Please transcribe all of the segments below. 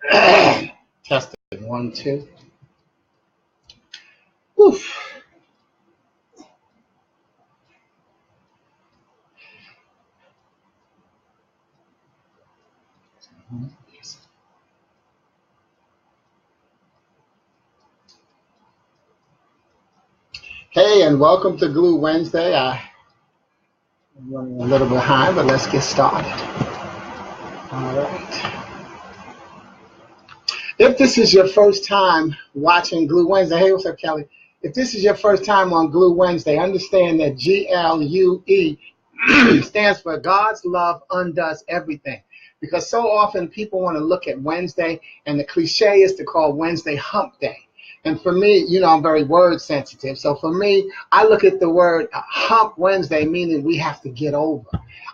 Testing 1, 2. Oof. Hey, and welcome to Glue Wednesday. I'm running a little behind, but let's get started. All right. If this is your first time watching Glue Wednesday, hey, what's up, Kelly? If this is your first time on Glue Wednesday, understand that GLUE stands for God's love undoes everything. Because so often people want to look at Wednesday, and the cliche is to call Wednesday hump day. And for me, I'm very word sensitive. So for me, I look at the word hump Wednesday, meaning we have to get over.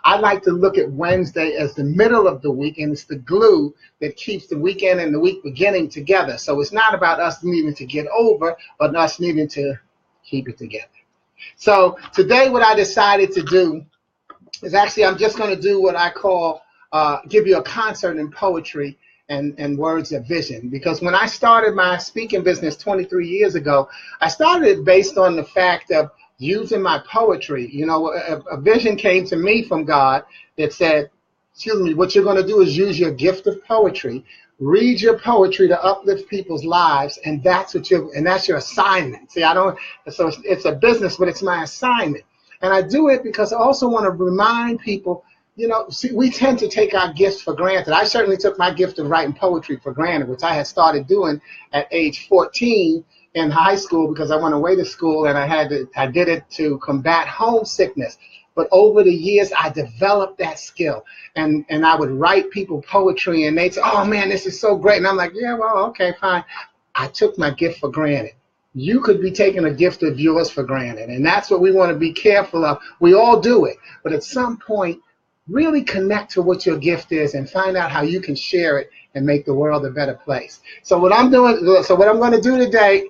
I like to look at Wednesday as the middle of the week, and it's the glue that keeps the weekend and the week beginning together. So it's not about us needing to get over, but us needing to keep it together. So today what I decided to do is actually I'm just going to do what I call give you a concert in poetry and words of vision. Because when I started my speaking business 23 years ago, I started it based on the fact of using my poetry. A vision came to me from God that said, what you're going to do is use your gift of poetry, read your poetry to uplift people's lives, and that's your assignment. So it's a business, but it's my assignment. And I do it because I also want to remind people, we tend to take our gifts for granted. I certainly took my gift of writing poetry for granted, which I had started doing at age 14 in high school because I went away to school and I did it to combat homesickness. But over the years, I developed that skill, and I would write people poetry, and they'd say, "Oh man, this is so great," and I'm like, "Yeah, well, okay, fine." I took my gift for granted. You could be taking a gift of yours for granted, and that's what we want to be careful of. We all do it, but at some point, really connect to what your gift is and find out how you can share it and make the world a better place. So what I'm going to do today,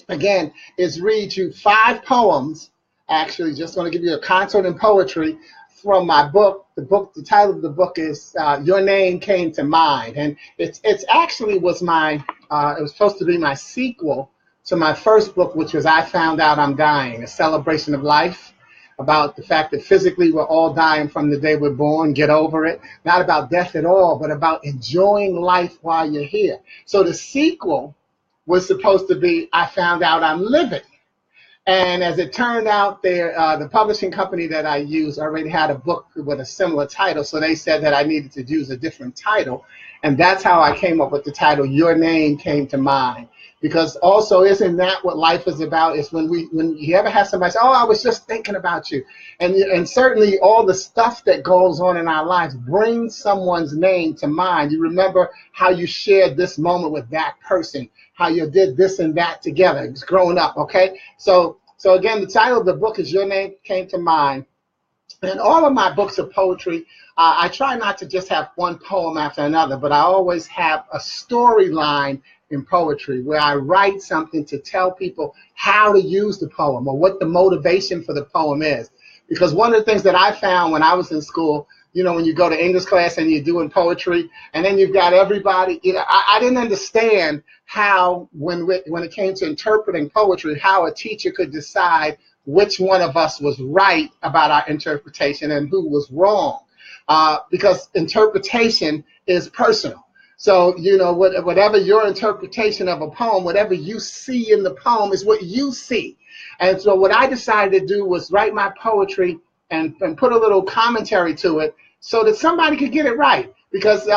again, is read you 5 poems. Actually, just want to give you a concert in poetry from my book. The title of the book is Your Name Came to Mind, and it's actually was it was supposed to be my sequel to my first book, which was I Found Out I'm Dying, a celebration of life, about the fact that physically we're all dying from the day we're born. Get over it. Not about death at all, but about enjoying life while you're here. So the sequel was supposed to be I Found Out I'm Living. And as it turned out, the publishing company that I used already had a book with a similar title, so they said that I needed to use a different title. And that's how I came up with the title, Your Name Came to Mind. Because also, isn't that what life is about? Is when you ever have somebody say, "Oh, I was just thinking about you," and certainly all the stuff that goes on in our lives brings someone's name to mind. You remember how you shared this moment with that person, how you did this and that together. It's growing up, okay? So again, the title of the book is Your Name Came to Mind. And all of my books of poetry, I try not to just have one poem after another, but I always have a storyline in poetry where I write something to tell people how to use the poem or what the motivation for the poem is. Because one of the things that I found when I was in school, when you go to English class and you're doing poetry, and then you've got everybody, I didn't understand how, when it came to interpreting poetry, how a teacher could decide which one of us was right about our interpretation and who was wrong, because interpretation is personal. So, whatever your interpretation of a poem, whatever you see in the poem is what you see. And so what I decided to do was write my poetry and put a little commentary to it so that somebody could get it right. Because,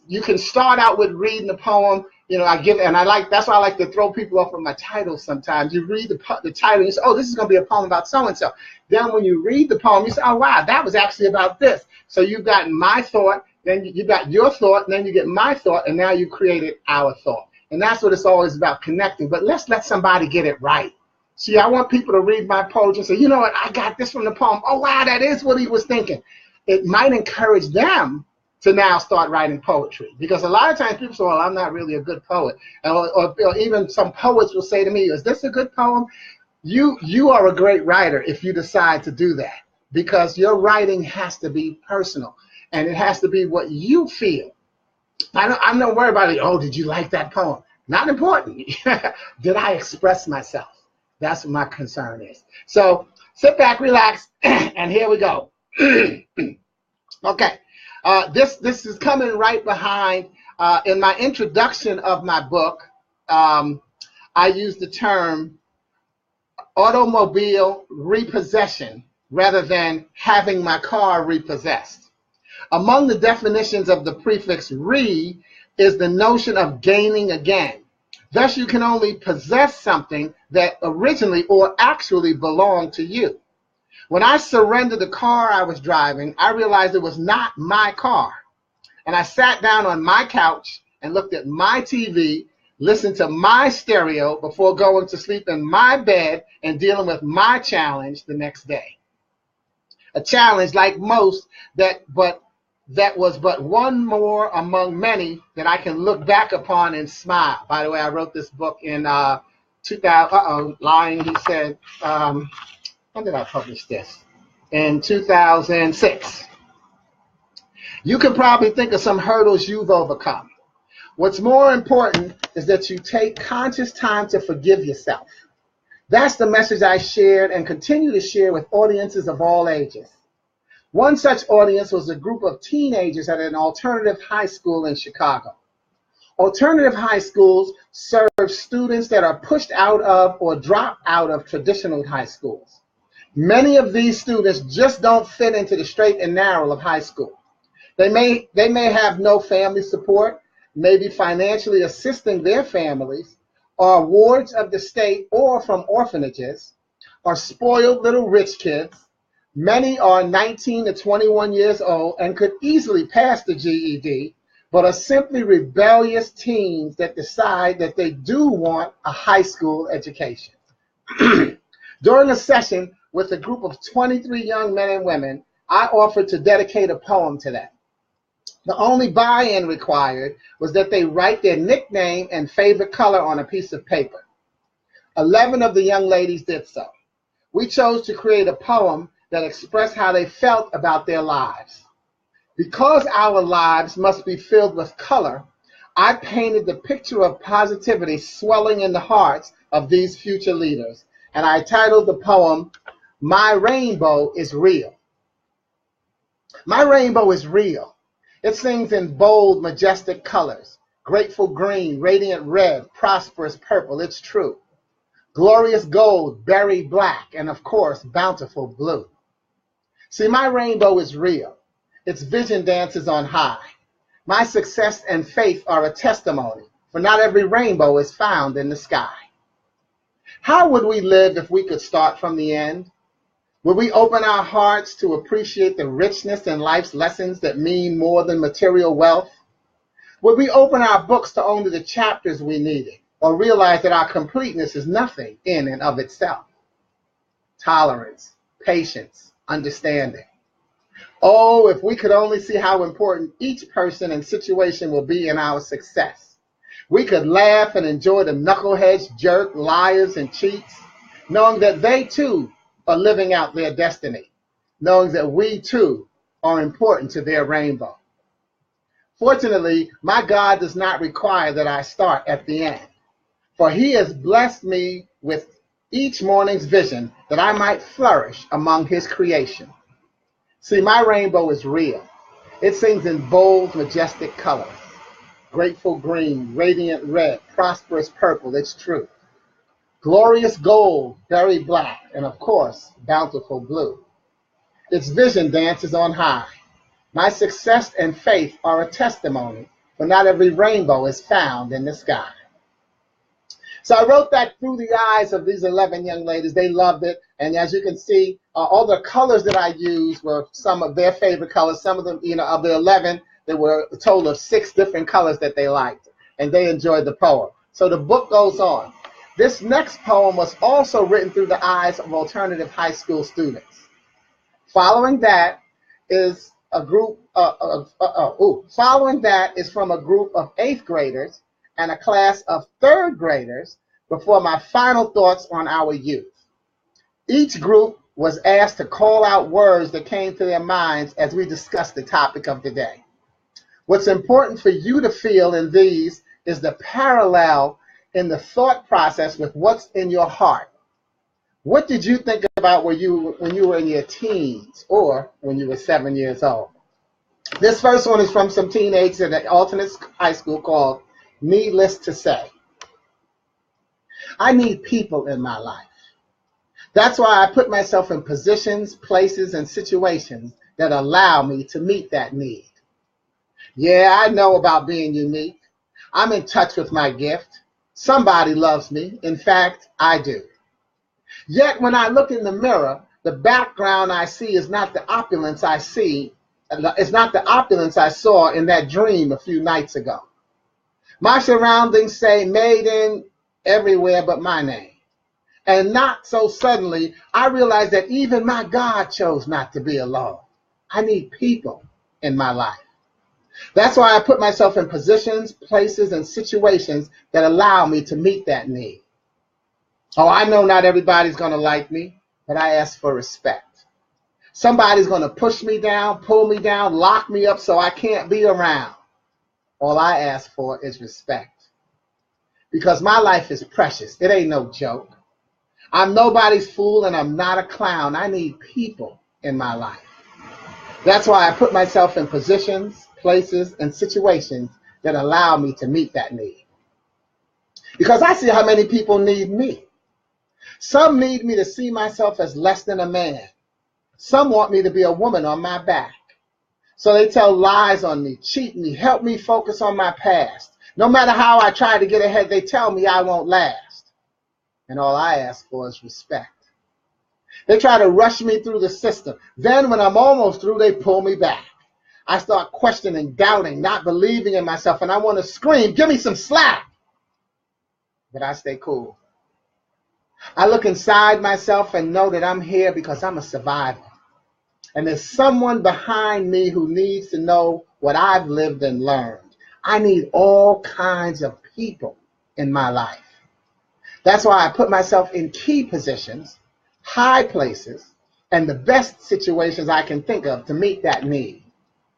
you can start out with reading the poem. That's why I like to throw people off with my titles sometimes. You read the title and you say, "Oh, this is going to be a poem about so-and-so." Then when you read the poem, you say, "Oh, wow, that was actually about this." So you've got my thought, then you got your thought, and then you get my thought, and now you created our thought. And that's what it's always about, connecting. But let's let somebody get it right. See, I want people to read my poetry and say, "You know what, I got this from the poem. Oh, wow, that is what he was thinking." It might encourage them to now start writing poetry. Because a lot of times people say, "Well, I'm not really a good poet." Or even some poets will say to me, "Is this a good poem?" You are a great writer if you decide to do that. Because your writing has to be personal. And it has to be what you feel. I'm not worried about it. Oh, did you like that poem? Not important. Did I express myself? That's what my concern is. So sit back, relax, and here we go. Okay. This is coming right behind. In my introduction of my book, I use the term automobile repossession rather than having my car repossessed. Among the definitions of the prefix re is the notion of gaining again. Thus, you can only possess something that originally or actually belonged to you. When I surrendered the car I was driving, I realized it was not my car. And I sat down on my couch and looked at my TV, listened to my stereo before going to sleep in my bed and dealing with my challenge the next day. A challenge like most that was but one more among many that I can look back upon and smile. By the way, I wrote this book in 2000. Lying, he said. When did I publish this? In 2006. You can probably think of some hurdles you've overcome. What's more important is that you take conscious time to forgive yourself. That's the message I shared and continue to share with audiences of all ages. One such audience was a group of teenagers at an alternative high school in Chicago. Alternative high schools serve students that are pushed out of or drop out of traditional high schools. Many of these students just don't fit into the straight and narrow of high school. They may have no family support, maybe financially assisting their families, are wards of the state or from orphanages, are spoiled little rich kids. Many are 19 to 21 years old and could easily pass the GED, but are simply rebellious teens that decide that they do want a high school education. During a session with a group of 23 young men and women, I offered to dedicate a poem to them. The only buy-in required was that they write their nickname and favorite color on a piece of paper. 11 of the young ladies did so. We chose to create a poem that expressed how they felt about their lives. Because our lives must be filled with color, I painted the picture of positivity swelling in the hearts of these future leaders, and I titled the poem, My Rainbow is Real. My rainbow is real. It sings in bold, majestic colors, grateful green, radiant red, prosperous purple, it's true. Glorious gold, berry black, and of course, bountiful blue. See, my rainbow is real. Its vision dances on high. My success and faith are a testimony, for not every rainbow is found in the sky. How would we live if we could start from the end? Would we open our hearts to appreciate the richness in life's lessons that mean more than material wealth? Would we open our books to only the chapters we needed, or realize that our completeness is nothing in and of itself? Tolerance, patience, understanding. Oh, if we could only see how important each person and situation will be in our success. We could laugh and enjoy the knuckleheads, jerk, liars, and cheats, knowing that they too are living out their destiny, knowing that we too are important to their rainbow. Fortunately, my God does not require that I start at the end, for he has blessed me with each morning's vision that I might flourish among his creation. See, my rainbow is real. It sings in bold, majestic colors. Grateful green, radiant red, prosperous purple, it's true. Glorious gold, berry black, and of course, bountiful blue. Its vision dances on high. My success and faith are a testimony, for not every rainbow is found in the sky. So I wrote that through the eyes of these 11 young ladies. They loved it. And as you can see, all the colors that I used were some of their favorite colors. Some of them, of the 11, there were a total of 6 different colors that they liked. And they enjoyed the poem. So the book goes on. This next poem was also written through the eyes of alternative high school students. Following that is following that is from a group of 8th graders and a class of 3rd graders before my final thoughts on our youth. Each group was asked to call out words that came to their minds as we discussed the topic of the day. What's important for you to feel in these is the parallel in the thought process with what's in your heart. What did you think about when you were in your teens or when you were 7 years old? This first one is from some teenagers at an alternate high school called Needless to Say. I need people in my life. That's why I put myself in positions, places, and situations that allow me to meet that need. Yeah, I know about being unique. I'm in touch with my gift. Somebody loves me. In fact, I do. Yet when I look in the mirror, the background I see is not the opulence I see. It's not the opulence I saw in that dream a few nights ago. My surroundings say made in everywhere but my name. And not so suddenly, I realized that even my God chose not to be alone. I need people in my life. That's why I put myself in positions, places, and situations that allow me to meet that need. Oh, I know not everybody's going to like me, but I ask for respect. Somebody's going to push me down, pull me down, lock me up so I can't be around. All I ask for is respect. Because my life is precious. It ain't no joke. I'm nobody's fool and I'm not a clown. I need people in my life. That's why I put myself in positions, places, and situations that allow me to meet that need. Because I see how many people need me. Some need me to see myself as less than a man. Some want me to be a woman on my back. So they tell lies on me, cheat me, help me focus on my past. No matter how I try to get ahead, they tell me I won't last. And all I ask for is respect. They try to rush me through the system. Then when I'm almost through, they pull me back. I start questioning, doubting, not believing in myself, and I want to scream, give me some slack. But I stay cool. I look inside myself and know that I'm here because I'm a survivor. And there's someone behind me who needs to know what I've lived and learned. I need all kinds of people in my life. That's why I put myself in key positions, high places, and the best situations I can think of to meet that need,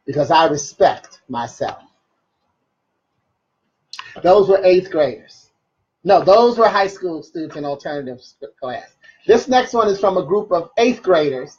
because I respect myself. Those were 8th graders. No, those were high school students in alternative class. This next one is from a group of 8th graders.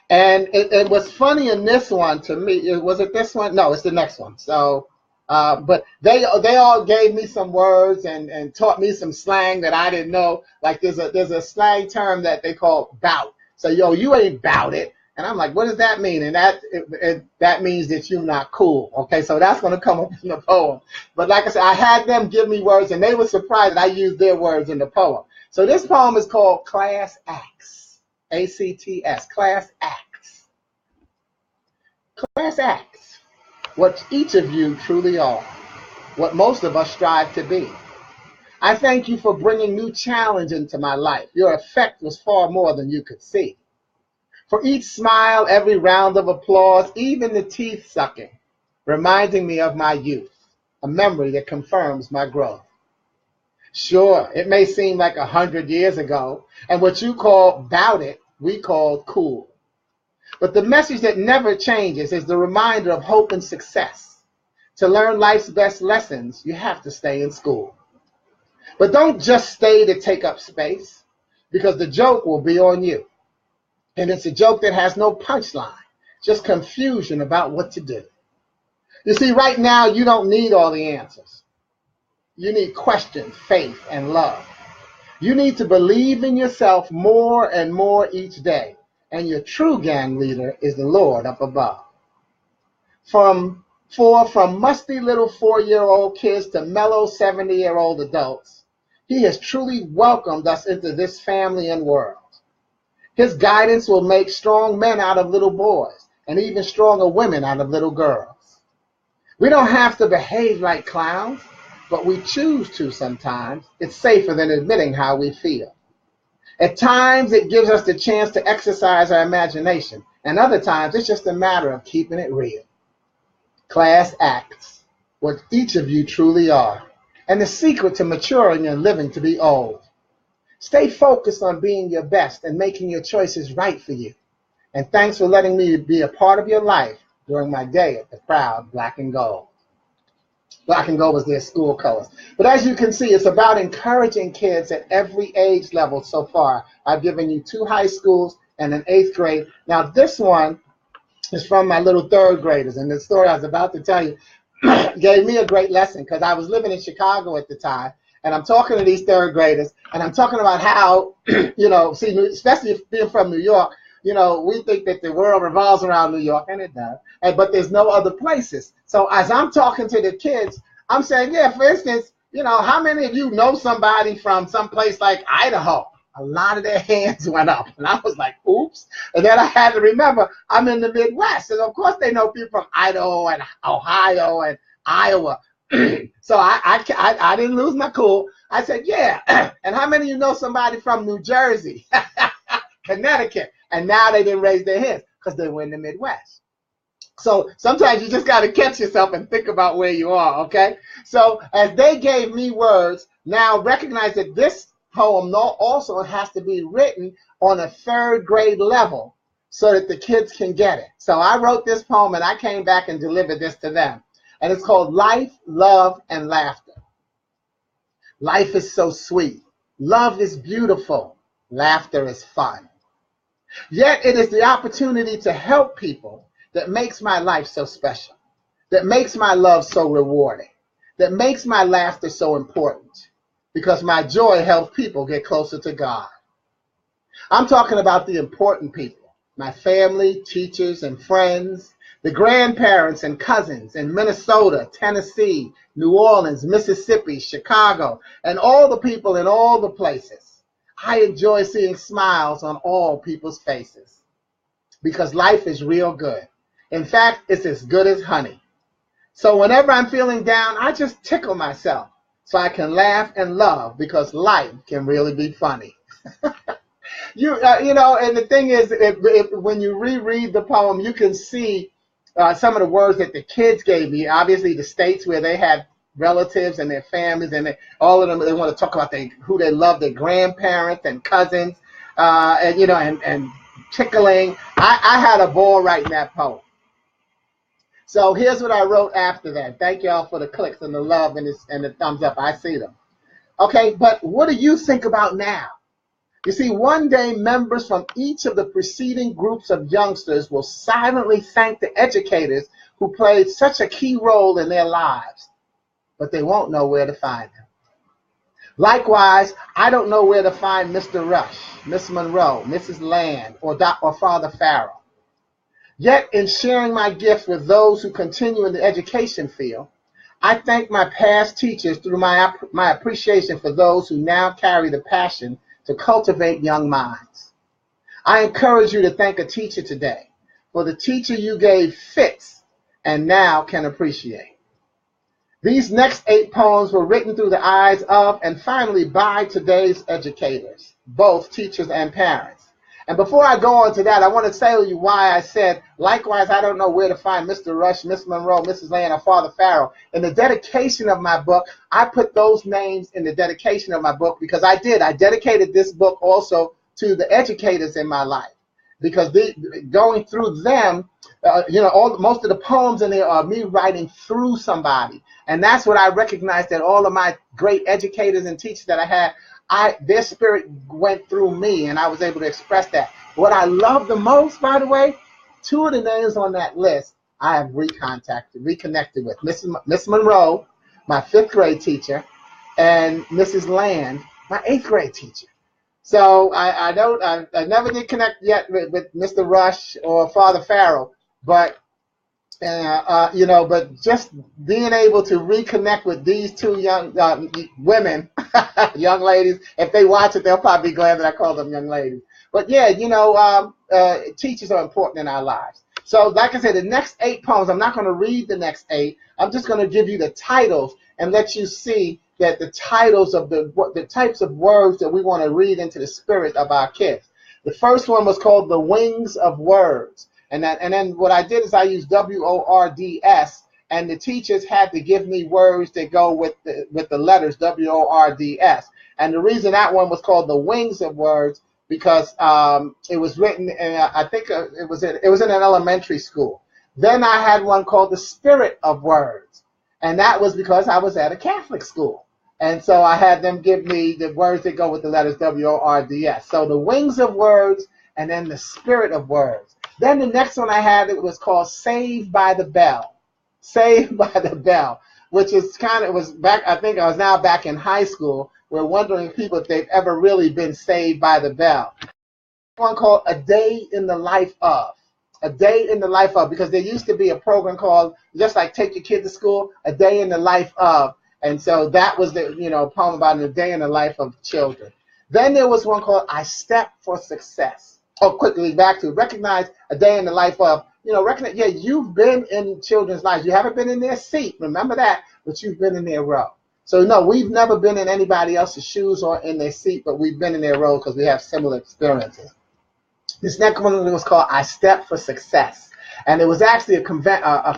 And it was funny in this one to me. Was it this one? No, it's the next one. So, but they all gave me some words and taught me some slang that I didn't know. Like there's a slang term that they call bout. So, yo, you ain't bout it. And I'm like, what does that mean? And that means that you're not cool. Okay, so that's going to come up in the poem. But like I said, I had them give me words, and they were surprised that I used their words in the poem. So this poem is called Class Acts. ACTS, Class Acts. Class Acts, what each of you truly are, what most of us strive to be. I thank you for bringing new challenge into my life. Your effect was far more than you could see. For each smile, every round of applause, even the teeth sucking, reminding me of my youth, a memory that confirms my growth. Sure, it may seem like 100 years ago, and what you call bout it, we called cool. But the message that never changes is the reminder of hope and success. To learn life's best lessons, you have to stay in school. But don't just stay to take up space, because the joke will be on you. And it's a joke that has no punchline, just confusion about what to do. You see, right now, you don't need all the answers. You need question, faith, and love. You need to believe in yourself more and more each day. And your true gang leader is the Lord up above. From musty little 4-year-old kids to mellow 70-year-old adults, he has truly welcomed us into this family and world. His guidance will make strong men out of little boys and even stronger women out of little girls. We don't have to behave like clowns, but we choose to sometimes. It's safer than admitting how we feel. At times, it gives us the chance to exercise our imagination, and other times, it's just a matter of keeping it real. Class Acts, what each of you truly are, and the secret to maturing and living to be old. Stay focused on being your best and making your choices right for you. And thanks for letting me be a part of your life during my day at the proud Black and Gold. black and gold was their school colors. But as you can see, it's about encouraging kids at every age level so far. I've given you 2 high schools and an 8th grade. Now this one is from my little 3rd graders, and the story I was about to tell you gave me a great lesson because I was living in Chicago at the time, and I'm talking to these 3rd graders, and I'm talking about how, see, especially being from New York, we think that the world revolves around New York, and it does, but there's no other places. So as I'm talking to the kids, I'm saying, yeah, for instance, how many of you know somebody from some place like Idaho? A lot of their hands went up, and I was like, oops. And then I had to remember, I'm in the Midwest, and of course they know people from Idaho and Ohio and Iowa. So I didn't lose my cool. I said, yeah. And how many of you know somebody from New Jersey, Connecticut? And now they didn't raise their hands because they were in the Midwest. So sometimes you just got to catch yourself and think about where you are, okay? So as they gave me words, now recognize that this poem also has to be written on a 3rd grade level so that the kids can get it. So I wrote this poem and I came back and delivered this to them. And it's called Life, Love, and Laughter. Life is so sweet. Love is beautiful. Laughter is fun. Yet it is the opportunity to help people that makes my life so special, that makes my love so rewarding, that makes my laughter so important, because my joy helps people get closer to God. I'm talking about the important people, my family, teachers, and friends, the grandparents and cousins in Minnesota, Tennessee, New Orleans, Mississippi, Chicago, and all the people in all the places. I enjoy seeing smiles on all people's faces because life is real good. In fact, it's as good as honey. So whenever I'm feeling down, I just tickle myself so I can laugh and love because life can really be funny. And the thing is, when you reread the poem, you can see some of the words that the kids gave me. Obviously, the states where they had relatives and their families, and all of them, they want to talk about who they love, their grandparents and cousins, and tickling. I had a ball writing that poem. So here's what I wrote after that. Thank y'all for the clicks and the love and the thumbs up. I see them. Okay, but what do you think about now? You see, one day members from each of the preceding groups of youngsters will silently thank the educators who played such a key role in their lives, but they won't know where to find them. Likewise, I don't know where to find Mr. Rush, Miss Monroe, Mrs. Land, or Father Farrell. Yet, in sharing my gifts with those who continue in the education field, I thank my past teachers through my appreciation for those who now carry the passion to cultivate young minds. I encourage you to thank a teacher today, for the teacher you gave fits and now can appreciate. These next 8 poems were written through the eyes of and finally by today's educators, both teachers and parents. And before I go on to that, I want to tell you why I said, likewise, I don't know where to find Mr. Rush, Miss Monroe, Mrs. Land, or Father Farrell. In the dedication of my book, I put those names in the dedication of my book because I dedicated this book also to the educators in my life. Because going through them, most of the poems in there are me writing through somebody. And that's what I recognized, that all of my great educators and teachers that I had, their spirit went through me, and I was able to express that. What I love the most, by the way, 2 of the names on that list I have reconnected with. Miss Monroe, my 5th grade teacher, and Mrs. Land, my 8th grade teacher. So I never did connect yet with Mr. Rush or Father Farrell, but but just being able to reconnect with these 2 young women, young ladies. If they watch it, they'll probably be glad that I call them young ladies. But yeah, teachers are important in our lives. So like I said, the next 8 poems, I'm not going to read the next 8. I'm just going to give you the titles and let you see that the titles of the types of words that we want to read into the spirit of our kids. The first one was called The Wings of Words. And then what I did is I used WORDS, and the teachers had to give me words that go with the letters WORDS. And the reason that one was called The Wings of Words because it was written in, I think it was in an elementary school. Then I had one called The Spirit of Words. And that was because I was at a Catholic school. And so I had them give me the words that go with the letters WORDS. So the wings of words and then the spirit of words. Then the next one I had, it was called Saved by the Bell. Saved by the Bell, which is kind of, it was back, I think I was now back in high school. We're wondering people if they've ever really been saved by the bell. One called A Day in the Life of. A Day in the Life of, because there used to be a program called, just like Take Your Kid to School, A Day in the Life of. And so that was the, poem about a day in the life of children. Then there was one called I Step for Success. Oh, quickly back to recognize a day in the life of, recognize, yeah, you've been in children's lives. You haven't been in their seat, remember that, but you've been in their row. So no, we've never been in anybody else's shoes or in their seat, but we've been in their row because we have similar experiences. This next one was called I Step for Success. And it was actually a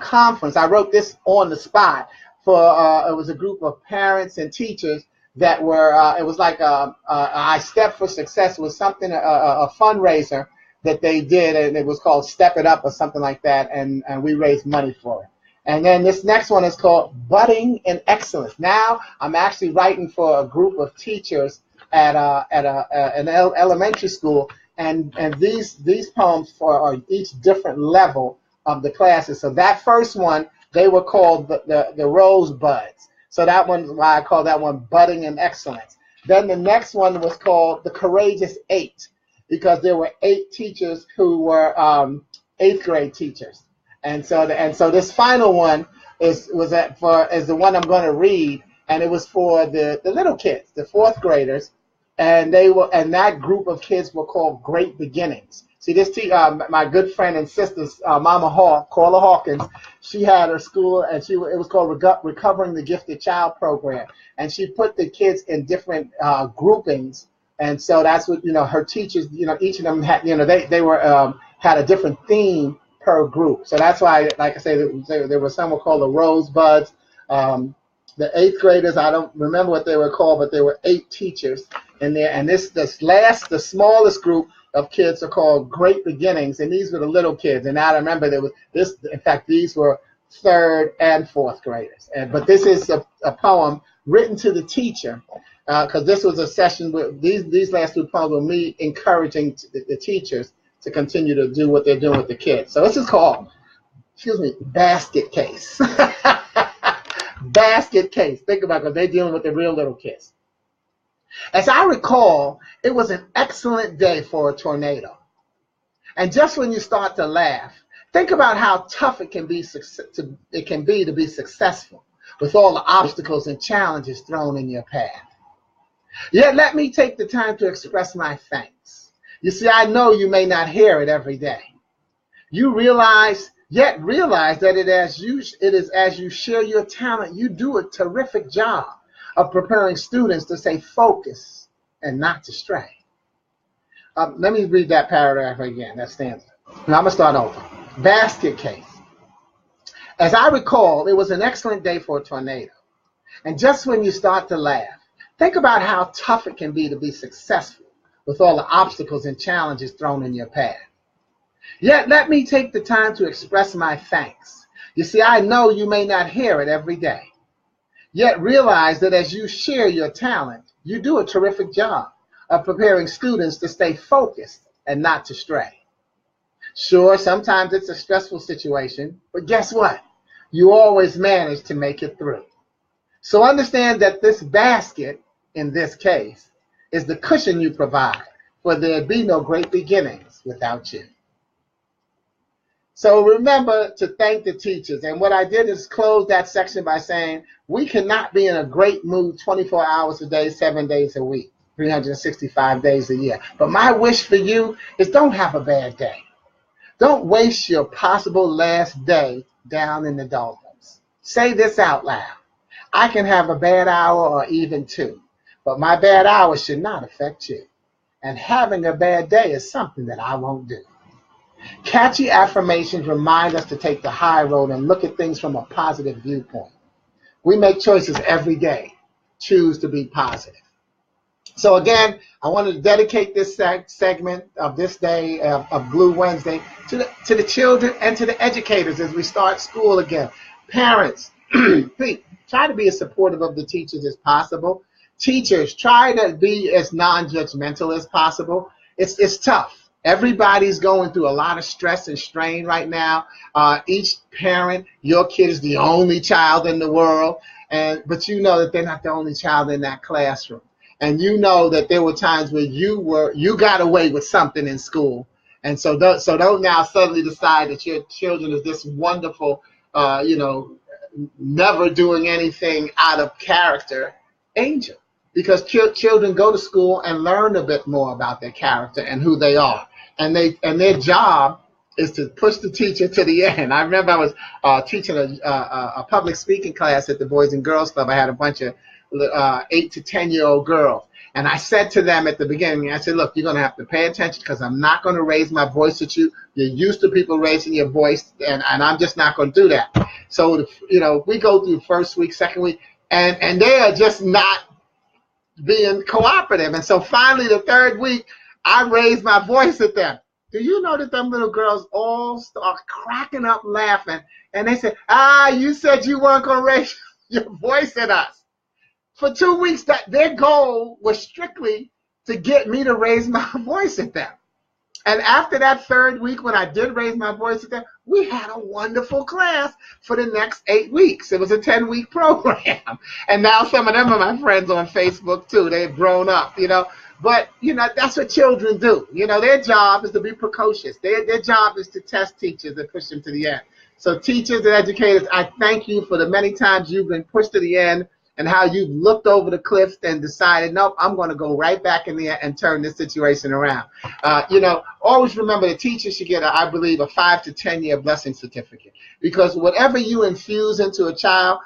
conference. I wrote this on the spot for, it was a group of parents and teachers that were, it was like I Step for Success was something, a fundraiser that they did, and it was called Step It Up or something like that, and we raised money for it. And then this next one is called Budding in Excellence. Now I'm actually writing for a group of teachers at an elementary school, and these poems are each different level of the classes. So that first one, they were called the Rosebuds. So that one, why I call that one Budding in Excellence. Then the next one was called the Courageous Eight, because there were 8 teachers who were 8th grade teachers. And so this final one is the one I'm going to read, and it was for the little kids, the 4th graders, and that group of kids were called Great Beginnings. See, this my good friend and sister, Mama Hawk, Carla Hawkins, she had her school, and it was called Recovering the Gifted Child Program, and she put the kids in different groupings, and so that's what her teachers, each of them had, they were had a different theme per group. So that's why, like I say, there were some were called the Rosebuds. The 8th graders, I don't remember what they were called, but there were 8 teachers in there. And the smallest group of kids are called Great Beginnings, and these were the little kids. And I remember there was this. In fact, these were 3rd and 4th graders. But this is a poem written to the teacher, because this was a session with these last 2 poems were me encouraging the teachers to continue to do what they're doing with the kids. So this is called, Basket Case. Basket Case. Think about it, because they're dealing with the real little kids. As I recall, it was an excellent day for a tornado. And just when you start to laugh, think about how tough it can be to be successful with all the obstacles and challenges thrown in your path. Yet let me take the time to express my thanks. You see, I know you may not hear it every day. Realize that it is as you share your talent, you do a terrific job of preparing students to stay focused and not to stray. Let me read that paragraph again, that stanza. Now I'm going to start over. Basket Case. As I recall, it was an excellent day for a tornado. And just when you start to laugh, think about how tough it can be to be successful with all the obstacles and challenges thrown in your path. Yet let me take the time to express my thanks. You see, I know you may not hear it every day. Yet realize that as you share your talent, you do a terrific job of preparing students to stay focused and not to stray. Sure, sometimes it's a stressful situation, but guess what? You always manage to make it through. So understand that this basket, in this case, is the cushion you provide, for there'd be no great beginnings without you. So remember to thank the teachers. And what I did is close that section by saying, we cannot be in a great mood 24 hours a day, 7 days a week, 365 days a year. But my wish for you is don't have a bad day. Don't waste your possible last day down in the doldrums. Say this out loud. I can have a bad hour or even 2, but my bad hour should not affect you. And having a bad day is something that I won't do. Catchy affirmations remind us to take the high road and look at things from a positive viewpoint. We make choices every day. Choose to be positive. So again, I wanted to dedicate this segment of this day of Blue Wednesday to the children and to the educators as we start school again. Parents, Please try to be as supportive of the teachers as possible. Teachers, try to be as non-judgmental as possible. It's tough. Everybody's going through a lot of stress and strain right now. Each parent, your kid is the only child in the world, but you know that they're not the only child in that classroom. And you know that there were times where you got away with something in school, and so don't now suddenly decide that your children is this wonderful, never doing anything out of character angel, because children go to school and learn a bit more about their character and who they are, and their job is to push the teacher to the end. I remember I was teaching a public speaking class at the Boys and Girls Club. I had a bunch of 8 to 10-year-old girls. And I said to them at the beginning, I said, look, you're going to have to pay attention because I'm not going to raise my voice at you. You're used to people raising your voice, and I'm just not going to do that. So, we go through first week, second week, and they are just not being cooperative. And so finally, the third week, I raised my voice at them. Do you know that them little girls all start cracking up laughing? And they said, you said you weren't going to raise your voice at us. For 2 weeks, that their goal was strictly to get me to raise my voice at them. And after that third week, when I did raise my voice at them, we had a wonderful class for the next 8 weeks. It was a 10-week program. And now some of them are my friends on Facebook, too. They've grown up, But, that's what children do. Their job is to be precocious. Their job is to test teachers and push them to the end. So teachers and educators, I thank you for the many times you've been pushed to the end, and how you looked over the cliffs and decided, nope, I'm going to go right back in there and turn this situation around. Always remember the teacher should get, I believe, a 5 to 10 year blessing certificate, because whatever you infuse into a child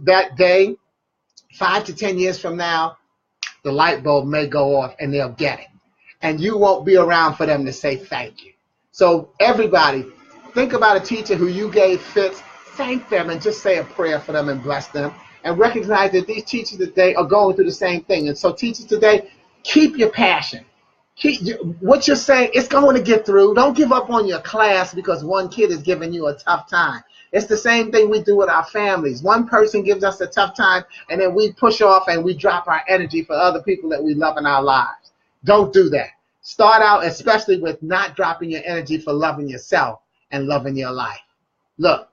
that day, 5 to 10 years from now, the light bulb may go off and they'll get it. And you won't be around for them to say thank you. So everybody, think about a teacher who you gave fits, thank them and just say a prayer for them and bless them. And recognize that these teachers today are going through the same thing. And so teachers today, keep your passion. What you're saying, it's going to get through. Don't give up on your class because one kid is giving you a tough time. It's the same thing we do with our families. One person gives us a tough time, and then we push off and we drop our energy for other people that we love in our lives. Don't do that. Start out especially with not dropping your energy for loving yourself and loving your life. Look,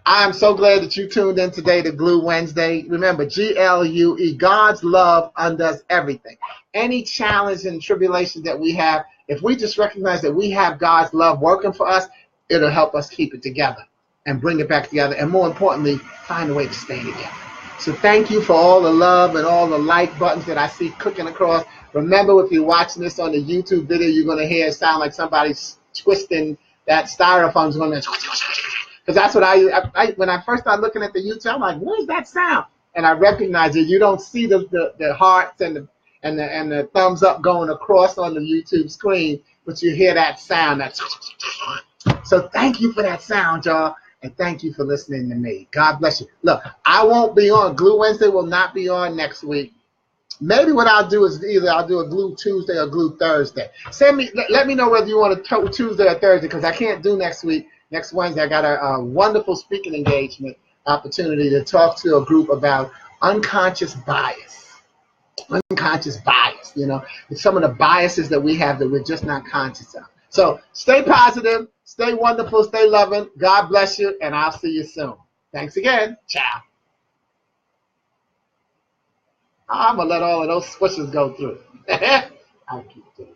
I'm so glad that you tuned in today to Glue Wednesday. Remember, GLUE, God's love undoes everything. Any challenge and tribulation that we have, if we just recognize that we have God's love working for us, it'll help us keep it together and bring it back together. And more importantly, find a way to stay together. So thank you for all the love and all the like buttons that I see clicking across. Remember, if you're watching this on the YouTube video, you're going to hear it sound like somebody's twisting that styrofoam's going to... Because that's what I when I first started looking at the YouTube, I'm like, what is that sound? And I recognize it. You don't see the hearts and the thumbs up going across on the YouTube screen, but you hear that sound. So thank you for that sound, y'all, and thank you for listening to me. God bless you. Look, I won't be on. Glue Wednesday will not be on next week. Maybe what I'll do is either I'll do a Glue Tuesday or Glue Thursday. Let me know whether you want to Tuesday or Thursday, because I can't do next week. Next Wednesday, I got a wonderful speaking engagement opportunity to talk to a group about unconscious bias. Unconscious bias, it's some of the biases that we have that we're just not conscious of. So stay positive, stay wonderful, stay loving. God bless you, and I'll see you soon. Thanks again. Ciao. I'm going to let all of those switches go through. I'll keep doing it.